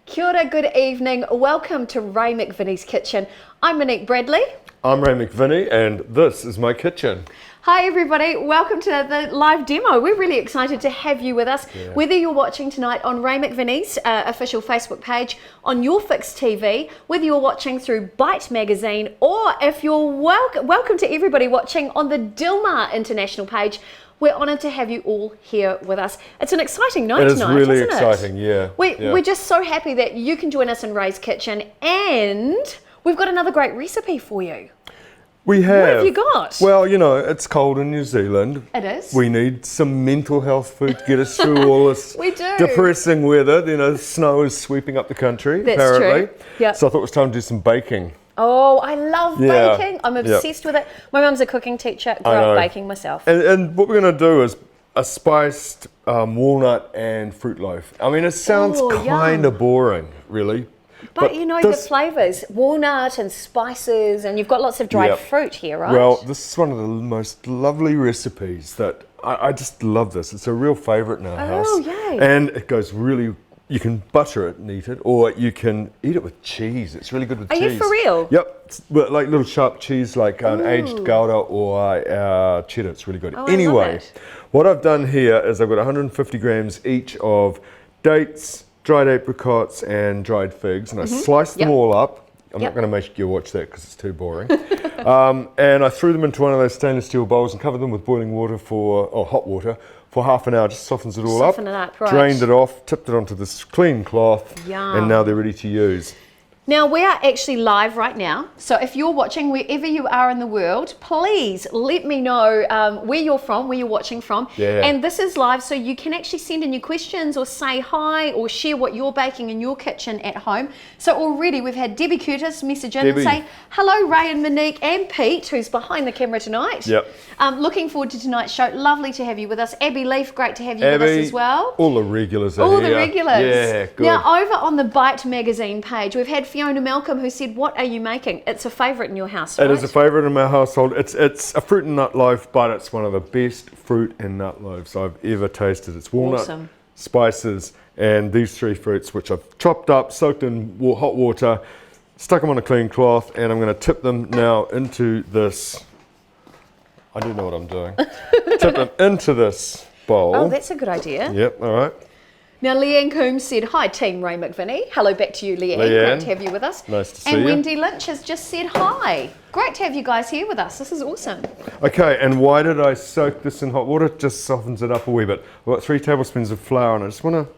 Kia ora, good evening. Welcome to Ray Mcvinnie's Kitchen. I'm Monique Bradley. I'm Ray Mcvinnie and this is my kitchen. Hi everybody, welcome to the live demo. We're really excited to have you with us. Yeah. Whether you're watching tonight on Ray Mcvinnie's official Facebook page, on your fixed TV, whether you're watching through Bite magazine, or if you're welcome to everybody watching on the Dilmar International page. We're honoured to have you all here with us. It's an exciting night tonight, It is really isn't exciting, it? yeah. We're just so happy that you can join us in Ray's Kitchen, and we've got another great recipe for you. We have. What have you got? Well, you know, it's cold in New Zealand. It is. We need some mental health food to get us through all this We do. depressing weather. You know, snow is sweeping up the country, That's apparently. true. Yeah. So I thought it was time to do some baking. Oh, I love Yeah. baking. I'm obsessed with it. My mum's a cooking teacher. Grew I know. up baking myself. And what we're going to do is a spiced walnut and fruit loaf. I mean, it sounds Oh, kind yum. of boring, really. But you know, the flavours, walnut and spices, and you've got lots of dried Yep. fruit here, right? Well, this is one of the most lovely recipes that I just love this. It's a real favourite in our house. Oh, yay. And it goes really, you can butter it and eat it, or you can eat it with cheese. It's really good with Are cheese. you for real? Yep. It's like little sharp cheese, like an aged Gouda or cheddar. It's really good. Oh, I love Anyway, it. what I've done here is I've got 150 grams each of dates, dried apricots and dried figs, and I sliced them Yep. all up. I'm Yep. not going to make you watch that because it's too boring. And I threw them into one of those stainless steel bowls and covered them with boiling water hot water for half an hour. Just softens it all up. Soften it up, right. Drained it off, tipped it onto this clean cloth, Yum. and now they're ready to use. Now, we are actually live right now, so if you're watching wherever you are in the world, please let me know where you're from, where you're watching from. Yeah. And this is live, so you can actually send in your questions or say hi or share what you're baking in your kitchen at home. So already we've had Debbie Curtis message in and Debbie. say, hello Ray and Monique and Pete, who's behind the camera tonight. Yep. Looking forward to tonight's show. Lovely to have you with us. Abby Leaf, great to have you with us as well. All the regulars are All here. the regulars. Yeah, good. Now, over on the Bite magazine page, we've had Fiona Malcolm who said, what are you making? It's a favourite in your house, right? It is a favourite in my household. It's a fruit and nut loaf, but it's one of the best fruit and nut loaves I've ever tasted. It's walnut, Awesome. spices, and these three fruits, which I've chopped up, soaked in hot water, stuck them on a clean cloth, and I'm going to tip them now into this. I do know what I'm doing. Tip them into this bowl. Oh, that's a good idea. Yep, all right. Now, Leanne Coombs said, hi, Team Ray Mcvinnie. Hello back to you, Leanne. Great Leanne. to have you with us. Nice to see And you. Wendy Lynch has just said, hi. Great to have you guys here with us. This is awesome. Okay, and why did I soak this in hot water? It just softens it up a wee bit. I've got 3 tablespoons of flour, and I just want to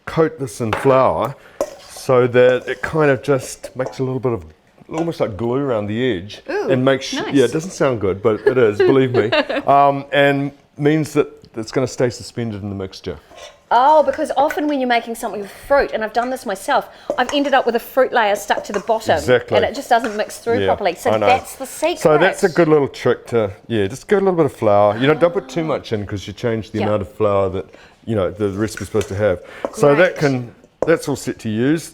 coat this in flour so that it kind of just makes a little bit of, almost like glue around the edge. Ooh, and makes nice. Yeah, it doesn't sound good, but it is, believe me. And means that it's going to stay suspended in the mixture. Oh, because often when you're making something with fruit, and I've done this myself, I've ended up with a fruit layer stuck to the bottom. Exactly. And it just doesn't mix through Yeah, properly. So I know. that's the secret. So that's a good little trick to, just give it a little bit of flour. You don't put too much in because you change the Yeah. amount of flour that, the recipe's supposed to have. So Great. that's all set to use.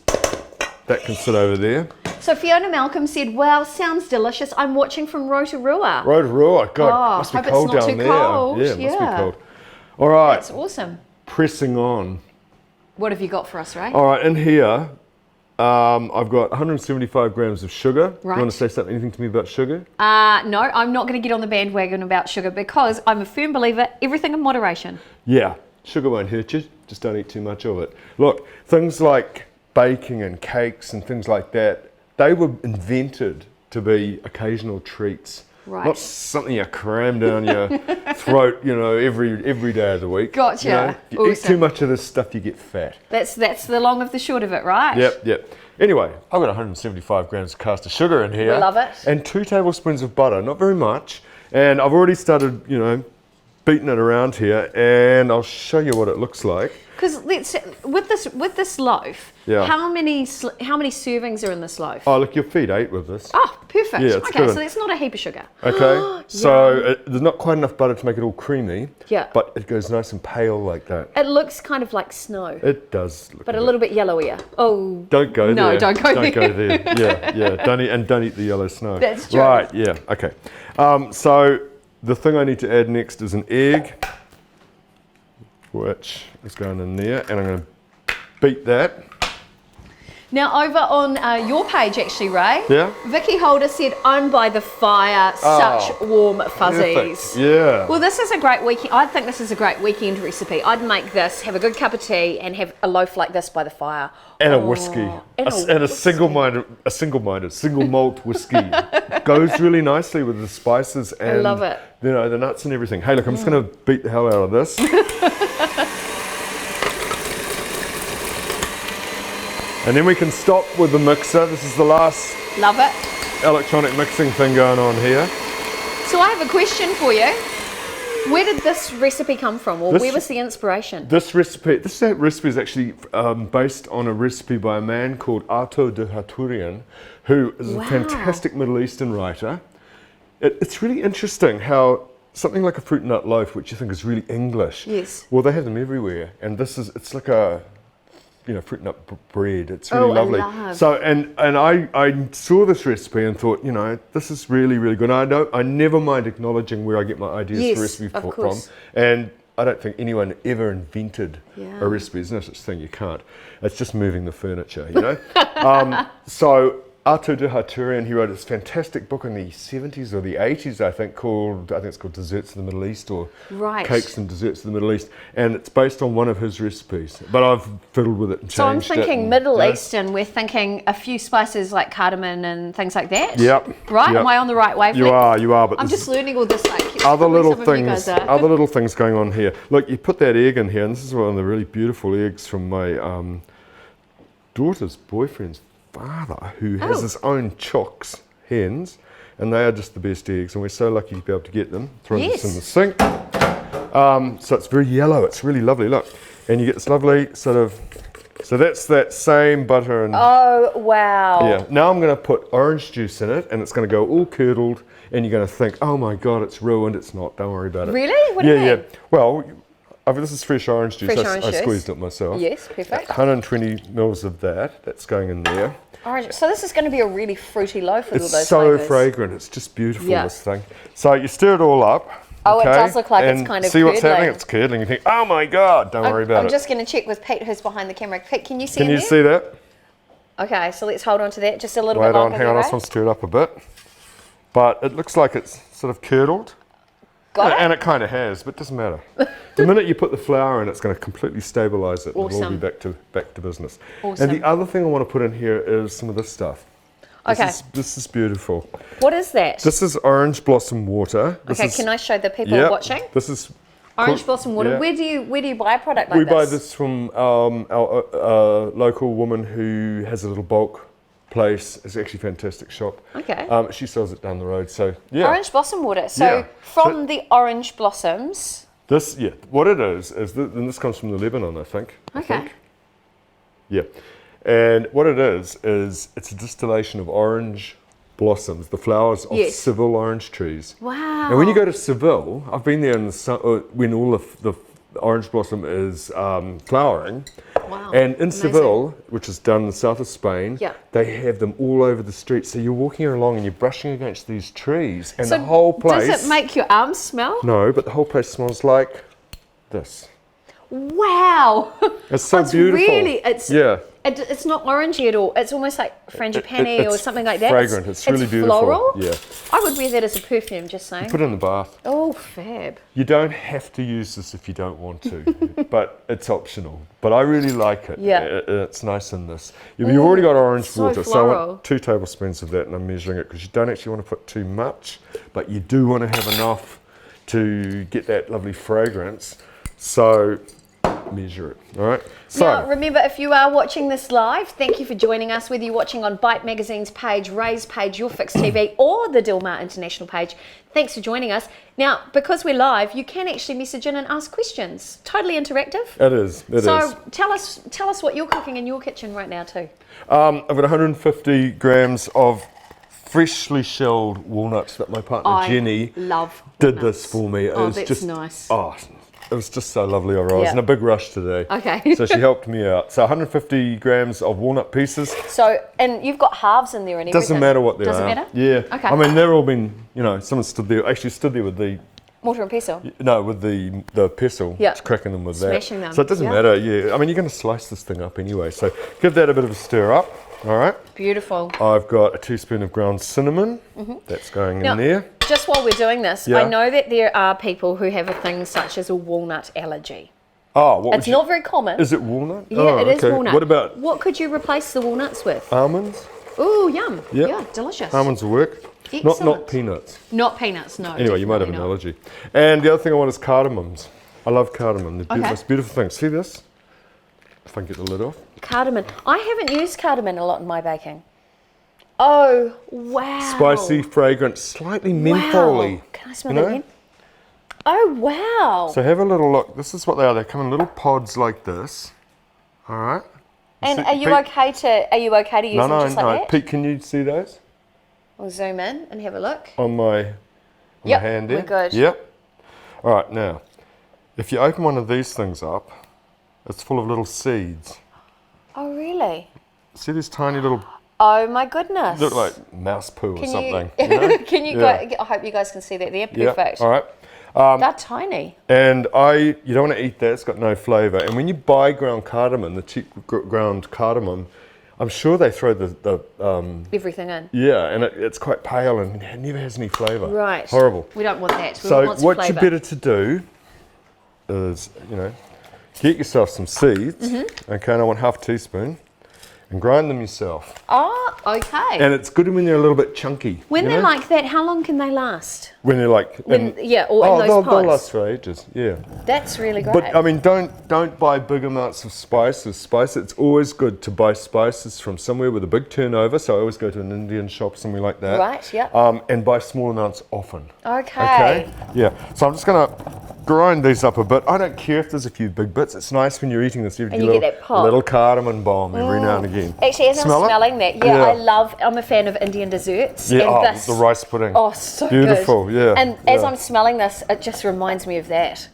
That can sit over there. So Fiona Malcolm said, wow, sounds delicious. I'm watching from Rotorua. Rotorua, God, Oh, must be hope it's cold not down too there. cold. Yeah, it must be Yeah. cold. All right, That's awesome. pressing on. What have you got for us, Ray? All right, in here, I've got 175 grams of sugar. Right. You want to say something, anything to me about sugar? No, I'm not going to get on the bandwagon about sugar because I'm a firm believer, everything in moderation. Yeah, sugar won't hurt you, just don't eat too much of it. Look, things like baking and cakes and things like that, they were invented to be occasional treats. Right. Not something you cram down your throat, every day of the week. Gotcha. If you eat Awesome. too much of this stuff, you get fat. That's the long of the short of it, right? Yep. Anyway, I've got 175 grams of caster sugar in here. We love it. And 2 tablespoons of butter, not very much. And I've already started, beating it around here, and I'll show you what it looks like. Because with this loaf, Yeah. how many servings are in this loaf? Oh, look, you'll feed 8 with this. Oh, perfect. Yeah, it's okay, good. so that's not a heap of sugar. Okay, so there's not quite enough butter to make it all creamy. Yeah. But it goes nice and pale like that. It looks kind of like snow, It does look but a little bit yellowier. Oh, Don't go there. No, don't go there. Don't go there. Yeah. Don't eat the yellow snow. That's true. Right, yeah, okay. So the thing I need to add next is an egg, which is going in there, and I'm going to beat that. Now, over on your page, actually, Ray, Yeah? Vicky Holder said, "Owned by the fire, such warm fuzzies." Perfect. Yeah. Well, this is a great weekend. I think this is a great weekend recipe. I'd make this, have a good cup of tea, and have a loaf like this by the fire. And a whiskey. And A single malt whiskey. Goes really nicely with the spices and love it. You know, the nuts and everything. Hey, look, I'm just going to beat the hell out of this. And then we can stop with the mixer. This is the last Love it. electronic mixing thing going on here. So I have a question for you. Where did this recipe come from, or where was the inspiration? This recipe is actually based on a recipe by a man called Arto de Haturian, who is a fantastic Middle Eastern writer. It's really interesting how something like a fruit nut loaf, which you think is really English, Yes. well, they have them everywhere, and it's like a fruit nut bread. It's really lovely. So, and I saw this recipe and thought, this is really, really good. I never mind acknowledging where I get my ideas for recipe from. And I don't think anyone ever invented a recipe. There's no such thing. You can't. It's just moving the furniture, So Arto de Haturian, he wrote this fantastic book in the 70s or the 80s, I think it's called Desserts of the Middle East, or Cakes and Desserts of the Middle East, and it's based on one of his recipes, but I've fiddled with it and changed it. So I'm thinking Middle Eastern, we're thinking a few spices like cardamom and things like that? Yep. Right? Yep. Am I on the right wavelength? You are, but I'm just learning all this, like, other little things going on here. Look, you put that egg in here, and this is one of the really beautiful eggs from my daughter's boyfriend's father, who has his own chocks hens, and they are just the best eggs, and we're so lucky to be able to get them. Throw this in the sink. So it's very yellow. It's really lovely. Look, and you get this lovely sort of. So that's that same butter and. Oh wow! Yeah. Now I'm going to put orange juice in it, and it's going to go all curdled, and you're going to think, oh my God, it's ruined. It's not. Don't worry about it. Really? What do you mean? Yeah. Well. This is fresh orange juice. Fresh I squeezed it myself. Yes, perfect. 120 mils of that's going in there. Orange. So this is going to be a really fruity loaf with all those It's so flavours. fragrant. It's just beautiful, this thing. So you stir it all up. Oh, okay, it does look like it's kind of see what's curdling. happening? It's curdling. You think, oh my God, don't worry about it. I'm just going to check with Pete, who's behind the camera. Pete, can you see Can you see that? Okay, so let's hold on to that just a little Wait bit longer. Hang on, I just want to stir it up a bit. But it looks like it's sort of curdled. Got it? And it kind of has, but it doesn't matter. The minute you put the flour in, it's going to completely stabilise it. Awesome. And we'll be back to business. Awesome. And the other thing I want to put in here is some of this stuff. Okay. This is beautiful. What is that? This is orange blossom water. Can I show the people watching? This is orange blossom water. Yeah. Where do you buy a product like this? We buy this from our local woman who has a little bulk place. It's actually a fantastic shop. Okay. She sells it down the road. So yeah. Orange blossom water. So from the orange blossoms. This what it is and this comes from the Lebanon, I think. Okay. Yeah. And what it is it's a distillation of orange blossoms, the flowers of Seville orange trees. Wow. And when you go to Seville, I've been there in the when all the orange blossom is flowering. Wow. And in Seville, which is down in the south of Spain, they have them all over the street. So you're walking along and you're brushing against these trees, and the whole place. Does it make your arms smell? No, but the whole place smells like this. Wow. It's so beautiful. It's not orangey at all. It's almost like frangipani or something like that. Fragrant. It's really beautiful. Floral. Yeah. I would wear that as a perfume, just saying. You put it in the bath. Oh, fab. You don't have to use this if you don't want to, but it's optional. But I really like it. Yeah. It's nice in this. You've already got orange water, floral. so I want 2 tablespoons of that, and I'm measuring it because you don't actually want to put too much, but you do want to have enough to get that lovely fragrance. So measure it, all right? So now, remember, if you are watching this live, thank you for joining us, whether you're watching on Bite Magazine's page, Ray's page, Your Fix TV, or the Dilmar International page. Thanks for joining us. Now, because we're live, you can actually message in and ask questions. Totally interactive. It is. So tell us what you're cooking in your kitchen right now too. I've got 150 grams of freshly shelled walnuts that my partner Jenny did this for me. Oh, that's just nice. Oh, it was just so lovely. I was in a big rush today. Okay. So she helped me out. So 150 grams of walnut pieces. So, and you've got halves in there and everything. Doesn't matter what they are. Doesn't matter? Yeah. Okay. I mean, they're all been, someone stood there with the mortar and pestle? No, with the pestle. Yeah. Cracking them with Smashing them. So it doesn't matter, I mean, you're going to slice this thing up anyway. So give that a bit of a stir up. All right. Beautiful. I've got a teaspoon of ground cinnamon. That's going Now, in there. just while we're doing this, Yeah. I know that there are people who have a thing such as a walnut allergy. Oh, what It's not very common. Is it walnut? Yeah, Oh, it is okay. walnut. What about What could you replace the walnuts with? almonds? Ooh, yum. Yep. Yeah, delicious. Almonds will work. Not Excellent. peanuts. Not peanuts, no. Anyway, you might have an definitely not. allergy. And the other thing I want is cardamoms. I love cardamom. They're Okay. most beautiful things. See this? If I can get the lid off. Cardamom. I haven't used cardamom a lot in my baking. Oh, wow. Spicy, fragrant, slightly mentholy. Wow. Can I smell You that know? again? Oh, wow. So have a little look. This is what they are. They come in little pods like this. All right. And See- are you Pete- okay to use No, them no, just like no. that? Pete, can you see those We'll zoom in and have a look. on my Yep, hand we're there? good. Yep. All right, now, if you open one of these things up, it's full of little seeds. Oh, really? See these tiny little, Oh, my goodness. look like mouse poo or Can something. you, You know? can you Yeah. go, I hope you guys can see that there. Yeah. Perfect. All right. They're tiny. And you don't want to eat that, it's got no flavour. And when you buy ground cardamom, the cheap ground cardamom, I'm sure they throw the Everything in. yeah, and it's quite pale and it never has any flavour. Right. Horrible. We don't want that. We So want some what flavour. you're better to do is, get yourself some seeds. Mm-hmm. Okay, and I want half a teaspoon, and grind them yourself. Oh, okay. And it's good when they're a little bit chunky. When you they're know? like that, how long can they last? When they're like, Or in those they'll pods. last for ages. Yeah. That's really great. But I mean, don't buy big amounts of spices. It's always good to buy spices from somewhere with a big turnover. So I always go to an Indian shop, somewhere like that. Right, yep. And buy small amounts often. Okay. Yeah. So I'm just gonna grind these up a bit. I don't care if there's a few big bits. It's nice when you're eating this. You And you get that pop. little cardamom bomb every now and again. Actually, as Smell I'm it? smelling that, I'm a fan of Indian desserts. Yeah. And Oh, this, the rice pudding. Oh, so Beautiful. good. Yeah. And as yeah. I'm smelling this, it just reminds me of that.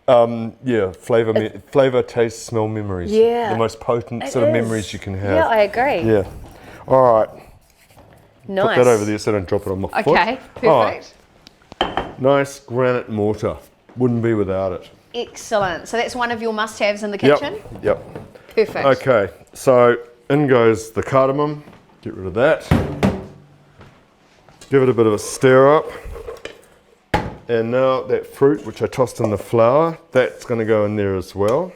Yeah, flavor, taste, smell memories. Yeah. The most potent It sort of is. memories you can have. Yeah, I agree. Yeah. All right. Nice. Put that over there so I don't drop it on my foot. Okay, perfect. All right. Nice granite mortar. Wouldn't be without it. Excellent. So that's one of your must-haves in the kitchen? Yep. Perfect. Okay, so in goes the cardamom. Get rid of that. Give it a bit of a stir up. And now that fruit, which I tossed in the flour, that's going to go in there as well.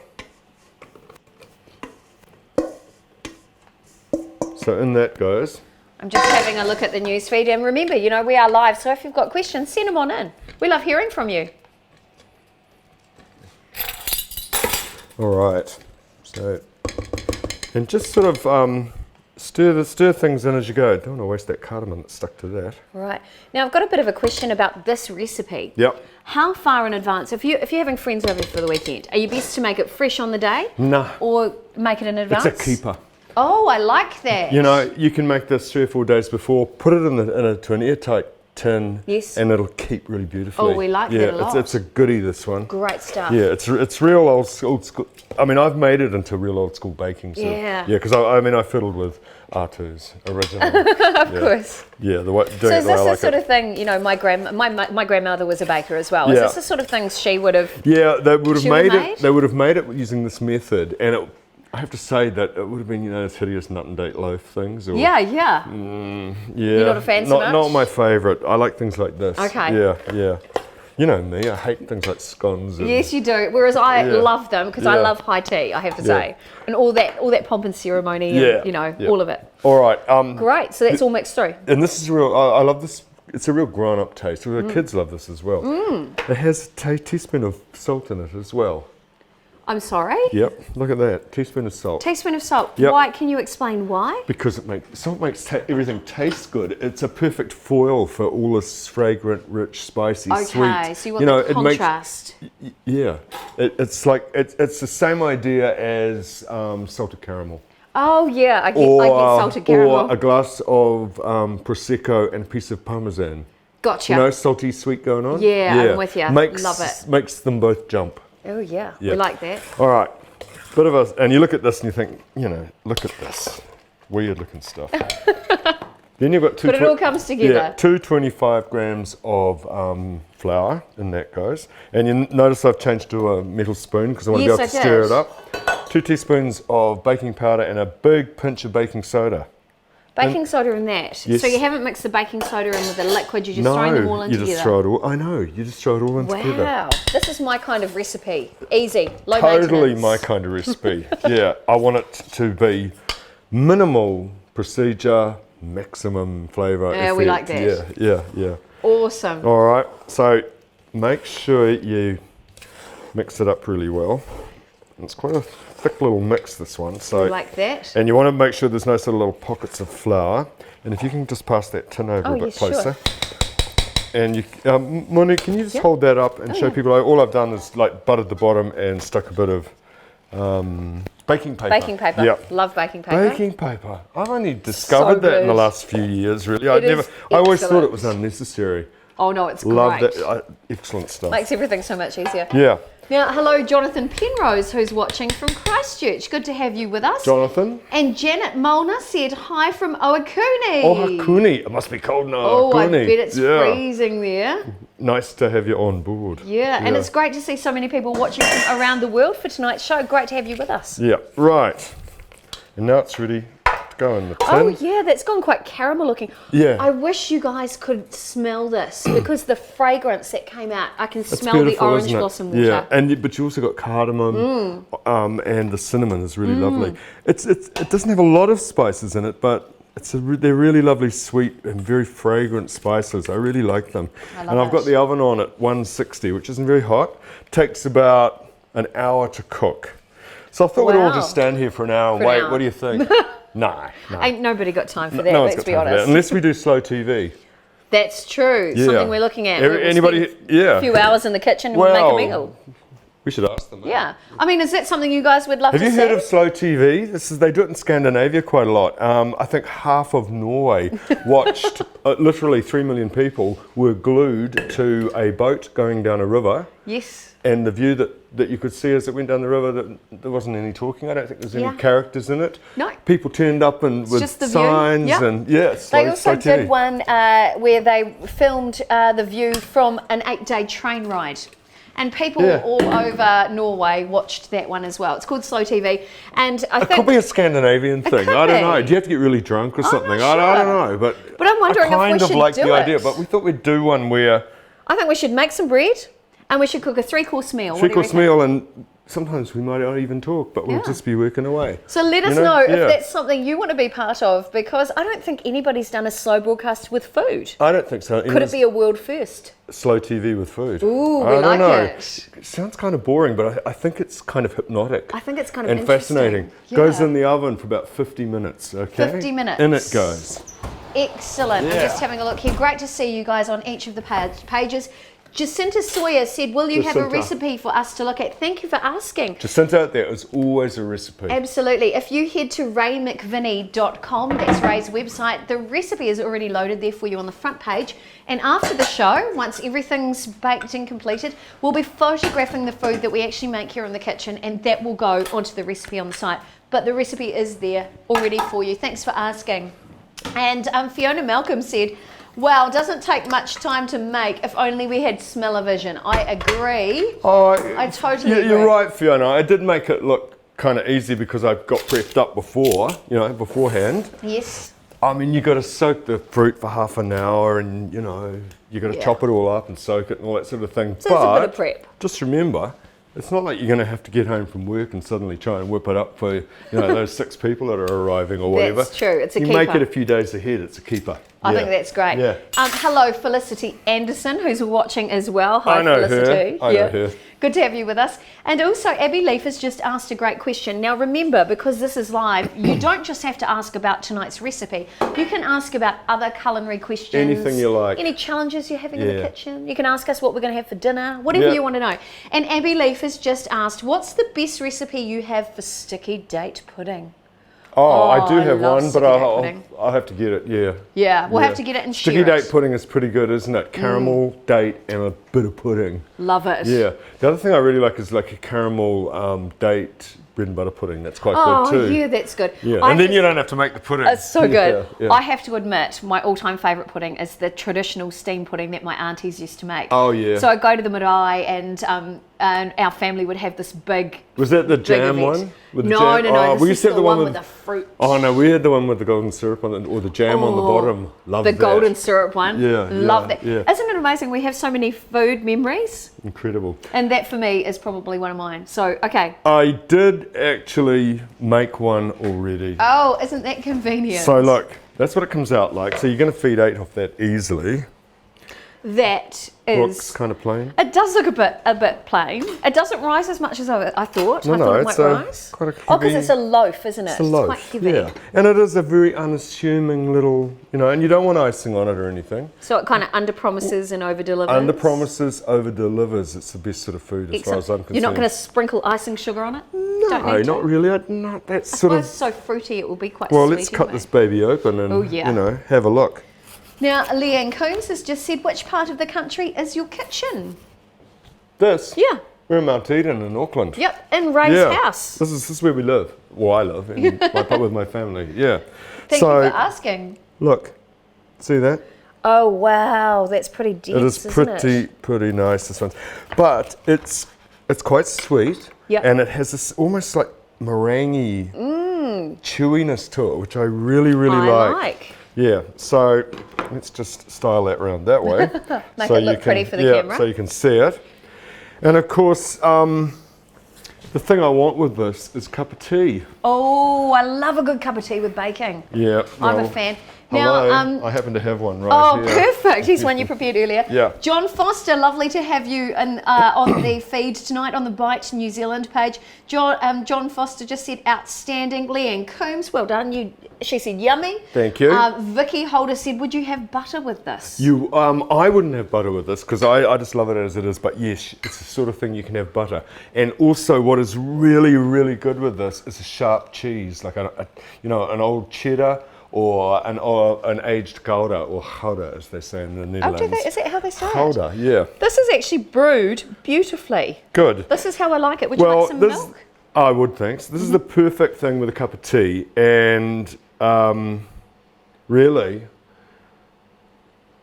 So in that goes. I'm just having a look at the newsfeed, and remember, we are live, so if you've got questions, send them on in. We love hearing from you. All right. So, and just sort of stir things in as you go. Don't want to waste that cardamom that's stuck to that. Right. Now, I've got a bit of a question about this recipe. Yep. How far in advance, if you're having friends over for the weekend, are you best to make it fresh on the day? Nah. Or make it in advance? It's a keeper. Oh, I like that. You can make this 3 or 4 days before, put it to an airtight tin, Yes. and it'll keep really beautifully. Oh, we like that a lot. It's a goodie, this one. Great stuff. Yeah, it's real old school. I mean, I've made it into real old school baking. So, Yeah. Yeah, because I fiddled with R2's original. Of course. Yeah, the way doing So it is the way this I the like sort it. of thing, my grandmother was a baker as well. Is Yeah. this the sort of things she would have... Yeah, they would have She would made have it. made? They would have made it using this method, and I have to say that it would have been those hideous nut and date loaf things. Or, Yeah. Yeah. You're not a fan so much? Not my favourite. I like things like this. Okay. Yeah. You know me, I hate things like scones. And, Yes, you do. Whereas I Yeah. love them because I Yeah. love high tea, I have to Yeah. say. And all that pomp and ceremony and, Yeah. all of it. All right. Great. So that's all mixed through. And this is real. I love this. It's a real grown-up taste. The kids love this as well. It has a teaspoon of salt in it as well. I'm sorry? Yep. Look at that. Teaspoon of salt. Teaspoon of salt. Yep. Why? Can you explain why? Because salt makes everything taste good. It's a perfect foil for all this fragrant, rich, spicy, sweet. Okay, so you want the contrast. It's like it's the same idea as salted caramel. Oh yeah, I get salted caramel. Or a glass of prosecco and a piece of parmesan. Gotcha. Salty, sweet going on. Yeah, I'm with you. Love it. Makes them both jump. Oh yeah, Yeah. we like that. All right, and you look at this and you think, look at this weird looking stuff. Then you've got But it all comes together. Yeah, 225 grams of flour, and that goes. And you notice I've changed to a metal spoon because I want to be able to stir it up. 2 teaspoons of baking powder and a big pinch of baking soda. Baking soda in that. Yes. So you haven't mixed the baking soda in with the liquid, you're just throwing them all in you together. just throw it all. I know, you just throw it all in together. Wow, this is my kind of recipe. Easy, low Totally maintenance. my kind of recipe. Yeah, I want it to be minimal procedure, maximum flavour. Yeah, we like effect. that. Yeah. Awesome. All right, so make sure you mix it up really well. It's quite a thick little mix, this one. So Like that. and you want to make sure there's no sort of little pockets of flour. And if you can just pass that tin over a bit yes, sure. closer. And you, Monique, can you just hold that up and show people? All I've done is like buttered the bottom and stuck a bit of baking paper. Baking paper. Yep. Love baking paper. Baking paper. I've only discovered that in the good. last few years, really. It is I always thought it excellent. was unnecessary. Oh no, it's Love great. that. Excellent stuff. Makes everything so much easier. Yeah. Now, hello, Jonathan Penrose, who's watching from Christchurch. Good to have you with us. Jonathan. And Janet Molnar said hi from Oakuni. Oh, Hakuni. It must be cold now. Oh, I Hakuni. bet it's Yeah. freezing there. Nice to have you on board. Yeah, and it's great to see so many people watching from around the world for tonight's show. Great to have you with us. Yeah, right. And now it's ready to go in the tin. Oh yeah, that's gone quite caramel looking. Yeah. I wish you guys could smell this because the fragrance that came out, I can It's smell the beautiful, orange isn't it? blossom water. Yeah, but you also got cardamom, and the cinnamon is really lovely. It doesn't have a lot of spices in it, but they're really lovely, sweet and very fragrant spices. I really like them. love And I've got it. the oven on at 160, which isn't very hot. Takes about an hour to cook. So I thought we'd all Wow. just stand here for an hour and For an wait. hour. What do you think? No. Ain't nobody got time for that, No one's let's got be time for that. honest. Unless we do slow TV. That's true. Yeah. Something we're looking at. We'll Anybody? spend Yeah. a few hours in the kitchen and Well, make a meal. We should ask them. Yeah. I mean, is that something you guys would love Have to you see? heard of slow TV? They do it in Scandinavia quite a lot. I think half of Norway watched. Literally 3 million people were glued to a boat going down a river, Yes. and the view that you could see as it went down the river, that there wasn't any talking. I don't think there was Yeah. any characters in it. No. People turned up and with just the view. signs Yep. and slow, They also slow TV. did one where they filmed the view from an 8-day train ride. And people Yeah. all over Norway watched that one as well. It's called Slow TV. And I It think could be a Scandinavian thing. could I don't be. know. Do you have to get really drunk or I'm something? not I sure. don't know. But I'm wondering I if we kind of should like do the idea. it. But we thought we'd do one where I think we should make some bread and we should cook a 3-course meal. What do you three-course reckon? meal, and sometimes we might not even talk, but we'll Yeah. just be working away. So let us You know Yeah. if that's something you want to be part of, because I don't think anybody's done a slow broadcast with food. I don't think so. Could it be a world first? slow TV with food? Ooh, I we don't like know. it. It sounds kind of boring, but I think it's kind of hypnotic. I think it's kind of and interesting. fascinating. Yeah. Goes in the oven for about 50 minutes. Okay. 50 minutes. In it goes. Excellent. I'm Yeah. just having a look here. Great to see you guys on each of the pages. Jacinta Sawyer said, will you have a Jacinta. recipe for us to look at? Thank you for asking. Jacinta out there is always a recipe. Absolutely. If you head to raymcvinnie.com, that's Ray's website, the recipe is already loaded there for you on the front page. And after the show, once everything's baked and completed, we'll be photographing the food that we actually make here in the kitchen, and that will go onto the recipe on the site. But the recipe is there already for you. Thanks for asking. And Fiona Malcolm said, wow, doesn't take much time to make if only we had smell-o-vision. I agree. I totally agree. You're right, Fiona. I did make it look kind of easy because I got prepped up beforehand. Yes. I mean, you got to soak the fruit for half an hour, and you got to Yeah. chop it all up and soak it and all that sort of thing. So it's a bit of prep. Just remember, it's not like you're going to have to get home from work and suddenly try and whip it up for those 6 people that are arriving or whatever. That's true. It's a you keeper. make it a few days ahead. It's a keeper. I Yeah. think that's great. Yeah. Hello, Felicity Anderson, who's watching as well. Hi, I know her. Felicity. I know her. Good to have you with us. And also, Abby Leaf has just asked a great question. Now, remember, because this is live, you don't just have to ask about tonight's recipe. You can ask about other culinary questions. Anything you like. Any challenges you're having in the Yeah. kitchen. You can ask us what we're going to have for dinner, whatever Yeah. you want to know. And Abby Leaf has just asked, what's the best recipe you have for sticky date pudding? Oh, I do I have love one, but sticky date pudding. I'll have to get it, yeah. Yeah, we'll Yeah. have to get it and Sticky share it. date pudding is pretty good, isn't it? Caramel, date, and a bit of pudding. Love it. Yeah. The other thing I really like is like a caramel date bread and butter pudding. That's quite Oh, good too. yeah, that's good. Yeah. I And then just- you don't have to make the pudding. It's so good. Yeah, yeah. I have to admit, my all-time favourite pudding is the traditional steam pudding that my aunties used to make. Oh, yeah. So I'd go to the marae and our family would have this big Was that the big jam event. one? With No, the jam? no, Oh, we this used is to have the one with the fruit. Oh no, we had the one with the golden syrup on it, or the jam on the bottom. Love The that. golden syrup one. Yeah, Love that. yeah. Isn't it amazing we have so many food memories? Incredible. And that for me is probably one of mine. So, okay. I did actually make one already. Oh, isn't that convenient? So look, that's what it comes out like. So you're going to feed 8 off that easily. That Looks is. kind of plain. It does look a bit plain. It doesn't rise as much as I thought. No, I no, thought it it's might a rise. quite a Oh, because heavy- it's a loaf, isn't it? It's a loaf, quite heavy. yeah. And it is a very unassuming little, and you don't want icing on it or anything. So it kind of under promises and over delivers. Under promises, over delivers. It's the best sort of food as far as I'm concerned. You're not going to sprinkle icing sugar on it? No, not really. Not that I sort suppose of. it's so fruity it will be quite Well, sweet. let's cut anyway. this baby open and Oh, yeah. have a look. Now, Leanne Coombs has just said, which part of the country is your kitchen? This. Yeah. We're in Mount Eden in Auckland. Yep, in Ray's house. This is where we live. Well, I live and with my family. Yeah. Thank you for asking. Look, see that? Oh, wow, that's pretty dense, It is isn't pretty nice, this one. But it's quite sweet. Yep. And it has this almost like meringue chewiness to it, which I really, really I like. like. Yeah, so let's just style that around that way. Make so it look you pretty can, for the yeah, camera. so you can see it. And of course, the thing I want with this is cup of tea. Oh, I love a good cup of tea with baking. Yeah. I'm a well, fan. Hello, Now, I happen to have one right oh, here. perfect. He's one you prepared earlier. Yeah. John Foster, lovely to have you on the feed tonight on the Bite New Zealand page. John Foster just said outstanding. Leanne Coombs, well done. She said yummy. Thank you. Vicky Holder said, would you have butter with this? I wouldn't have butter with this because I just love it as it is. But yes, it's the sort of thing you can have butter. And also, what is really, really good with this is a sharp cheese, like an old cheddar. Or an aged gouda, or gouda as they say in the Netherlands. Oh, do they? Is that how they say it? Gouda, yeah. This is actually brewed beautifully. Good. This is how I like it. Would you like some milk? I would think so. This is the perfect thing with a cup of tea, and really,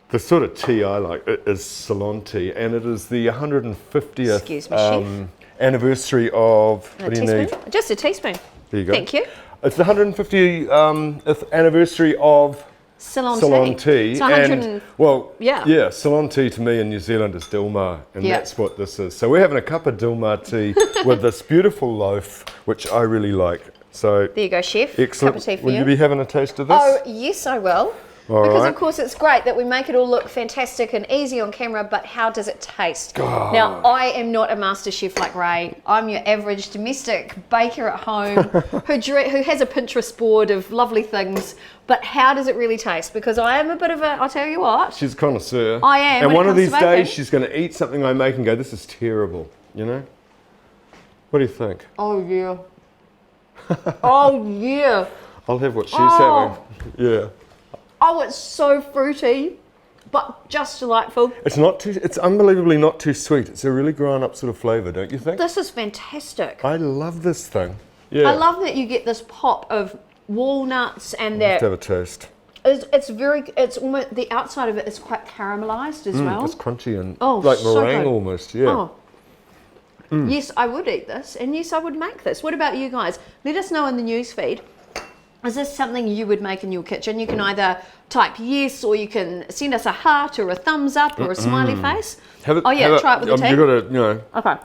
the sort of tea I like is Ceylon tea, and it is the 150th Excuse me, chef. anniversary of. A What do you teaspoon? need? Just a teaspoon. There you go. Thank you. It's the 150th anniversary of Ceylon tea. tea. So 100 And, well, yeah. Ceylon tea to me in New Zealand is Dilmah, and Yeah. that's what this is. So we're having a cup of Dilmah tea with this beautiful loaf, which I really like. So There you go, chef. excellent. Cup of tea for Will you. you be having a taste of this? Oh, yes, I will. All Because right. of course it's great that we make it all look fantastic and easy on camera, but how does it taste? Now, I am not a master chef like Ray. I'm your average domestic baker at home who has a Pinterest board of lovely things, but how does it really taste? Because I am a bit of a, I'll tell you what. She's a connoisseur. I am, And when it one of comes these to baking. days she's going to eat something I make and go, this is terrible, What do you think? Oh, yeah. Oh, yeah. I'll have what she's Oh. having. Yeah. Oh, it's so fruity, but just delightful. It's unbelievably not too sweet. It's a really grown up sort of flavour, don't you think? This is fantastic. I love this thing. Yeah. I love that you get this pop of walnuts and Let's that have a taste. it's almost, the outside of it is quite caramelized as well. It's crunchy and Oh, like so meringue good. almost, yeah. Oh. Yes, I would eat this, and yes, I would make this. What about you guys? Let us know in the news feed. Is this something you would make in your kitchen? You can either type yes, or you can send us a heart or a thumbs up or a smiley face. Have it, Oh yeah, try it with the tea. You've got to, Okay.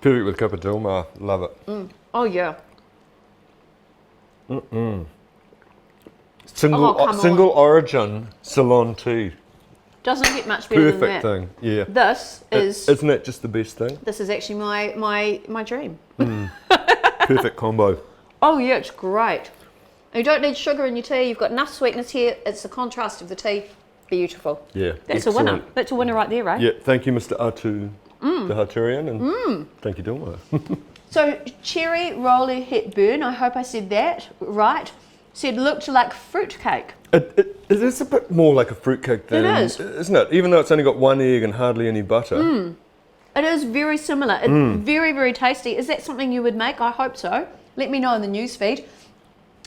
perfect with a cup of Dilmah. Love it. Oh yeah. Single come origin Ceylon tea. Doesn't get much better than Perfect that. thing, yeah. This is Isn't that just the best thing? this is actually my dream. Perfect combo. Oh yeah, it's great. You don't need sugar in your tea. You've got enough sweetness here. It's the contrast of the tea. Beautiful. Yeah. That's a winner. excellent. That's a winner right there, right? Yeah, thank you, Mr. Atu, the Haturian, and thank you, Dilmah. So Cherry Roller Hepburn, I hope I said that right, said looked like fruitcake. It is a bit more like a fruitcake than, It is. isn't it? Even though it's only got one egg and hardly any butter. It is very similar. It's very, very tasty. Is that something you would make? I hope so. Let me know in the news feed.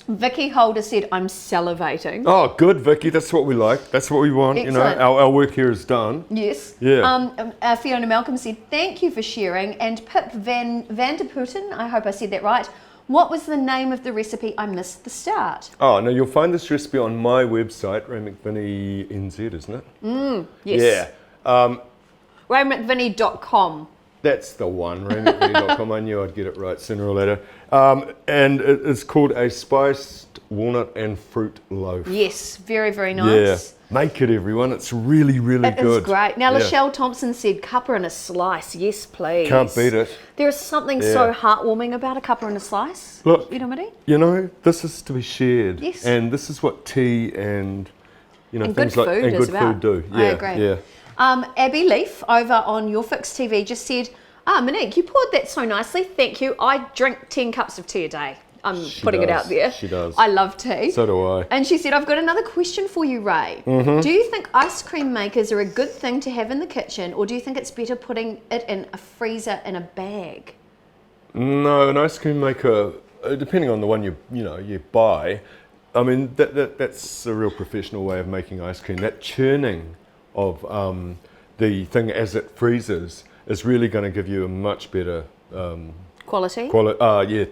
Vicky Holder said, I'm salivating. Oh, good, Vicky. That's what we like. That's what we want. Excellent. You know, our work here is done. Yes. Yeah. Fiona Malcolm said, thank you for sharing. And Pip Van der Putten, I hope I said that right. What was the name of the recipe? I missed the start. Oh, no, you'll find this recipe on my website, Ray Mcvinnie NZ, isn't it? Yes. Yeah. RayMcVinnie.com. That's the one, raymcvinnie.com. I knew I'd get it right sooner or later. And it's called a spiced walnut and fruit loaf. Yes, very, very nice. Yeah. Make it, everyone. It's really, really good. It is great. Now, Yeah. Lachelle Thompson said, cuppa and a slice. Yes, please. Can't beat it. There is something so heartwarming about a cuppa and a slice. Look, you know what I mean? You know, this is to be shared. Yes. And this is what tea and, you know, And things good like food and is good about. food do. I Yeah, agree. yeah. Abby Leaf over on Your Fix TV just said, Monique, you poured that so nicely. Thank you. I drink 10 cups of tea a day. I'm putting it out there. She does. I love tea. So do I. And she said, I've got another question for you, Ray. Do you think ice cream makers are a good thing to have in the kitchen, or do you think it's better putting it in a freezer in a bag? No, an ice cream maker, depending on the one you buy, I mean, that's a real professional way of making ice cream. That churning of the thing as it freezes is really going to give you a much better Quality?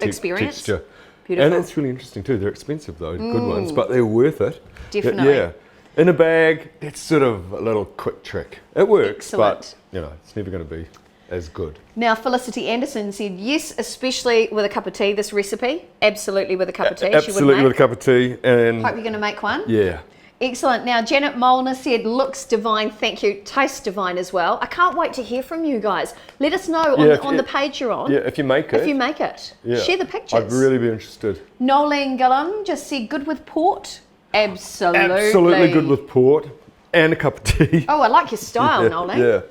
Experience? texture. Beautiful. And it's really interesting too. They're expensive though, good ones, but they're worth it. Definitely. Yeah. In a bag, it's sort of a little quick trick. It works, Excellent. but it's never going to be as good. Now, Felicity Anderson said, yes, especially with a cup of tea, this recipe. Absolutely with a cup of tea. Absolutely with a cup of tea. And Hope you're going to make one. yeah. Excellent. Now, Janet Molnar said, looks divine. Thank you. Tastes divine as well. I can't wait to hear from you guys. Let us know on the page you're on. Yeah, if you make it. If you make it. Yeah. Share the pictures. I'd really be interested. Nolan Gillum just said, good with port. Absolutely. Absolutely good with port and a cup of tea. Oh, I like your style, Nolan. Yeah.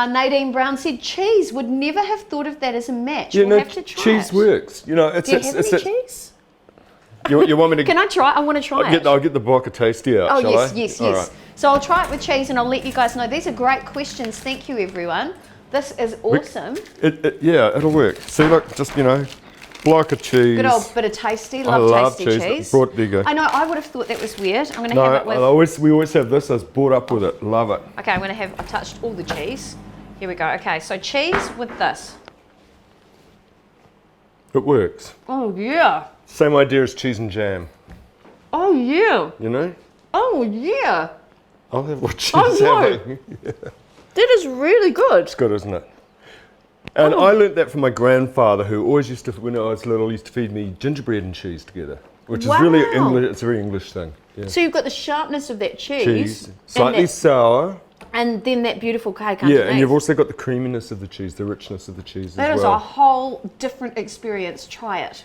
Nadine Brown said, cheese. Would never have thought of that as a match. You we'll have to try cheese it. works. You know, it's Do you have any cheese? You want me to? Can I try? I want to try it. I'll get the block of tasty out. Oh, shall yes, I? yes, All yes. right. So I'll try it with cheese and I'll let you guys know. These are great questions. Thank you, everyone. This is awesome. Yeah, it'll work. See, look, just block of cheese. Good old bit of tasty. I Love love tasty cheese. cheese. There you go. I know. I would have thought that was weird. I'm going to have it with. We always have this. I was brought up with it. Love it. Okay, I'm going to have. I've touched all the cheese. Here we go. Okay, so cheese with this. It works. Oh yeah. Same idea as cheese and jam. Oh yeah. You know? Oh yeah. I'll have what cheese Oh, no. having. That is really good. It's good, isn't it? And I learnt that from my grandfather, who always used to, when I was little, used to feed me gingerbread and cheese together, which is really Wow. English. It's a very English thing. Yeah. So you've got the sharpness of that cheese. Cheese, and slightly sour. And then that beautiful cake Yeah, underneath. and you've also got the creaminess of the cheese, the richness of the cheese That as is well. a whole different experience. Try it.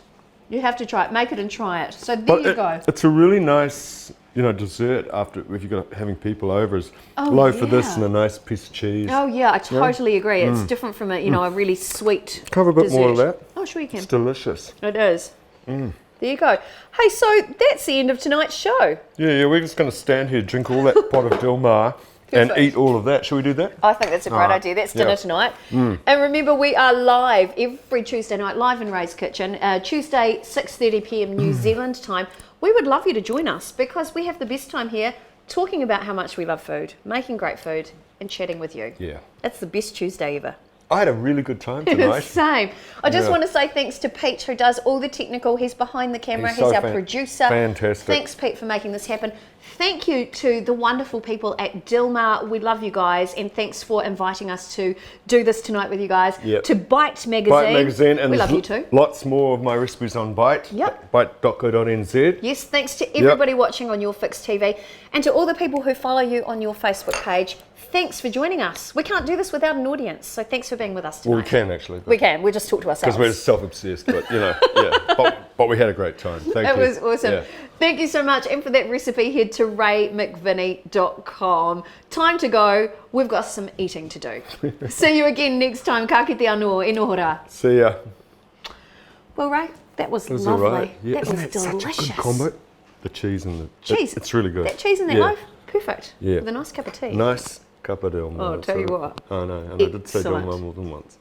You have to try it. Make it and try it. So there you go. It's a really nice, dessert after if you're having people over. Is loaf of this and a nice piece of cheese. Oh yeah, I totally agree. It's different from a really sweet Cover a bit dessert. more of that. Oh, sure you can. It's delicious. It is. There you go. Hey, so that's the end of tonight's show. Yeah, we're just going to stand here, drink all that pot of Dilmar and Perfect. eat all of that. Shall we do that? I think that's a great idea. That's dinner tonight. And remember, we are live every Tuesday night, live in Ray's Kitchen, Tuesday, 6:30 p.m. New Zealand time. We would love you to join us because we have the best time here talking about how much we love food, making great food, and chatting with you. Yeah. It's the best Tuesday ever. I had a really good time tonight. Same. I just Yeah. want to say thanks to Pete, who does all the technical. He's behind the camera. He's He's so our producer. fantastic. Thanks, Pete, for making this happen. Thank you to the wonderful people at Dilmar. We love you guys, and thanks for inviting us to do this tonight with you guys. Yep. To Bite Magazine. Bite Magazine, and we there's love you too. lots more of my recipes on Bite. Yep. Bite.co.nz. Yes, thanks to everybody watching on Your Fix TV, and to all the people who follow you on your Facebook page. Thanks for joining us. We can't do this without an audience, so thanks for being with us tonight. Well, we can actually. We can. We just talk to ourselves. Because we're self-obsessed, but yeah. But we had a great time. Thank you. It was awesome. Yeah. Thank you so much. And for that recipe, head to raymcvinnie.com. Time to go. We've got some eating to do. See you again next time. Ka kite anō, e nohora. See ya. Well, Ray, that was It was lovely. all right. Yeah. That Isn't was that delicious. such a good combo? The cheese and the Cheese. It's really good. That cheese and that loaf, perfect. Yeah. With a nice cup of tea. Nice cup of Dilmar. Oh, tell you what. I know, and I did say Excellent. Dilmar more than once.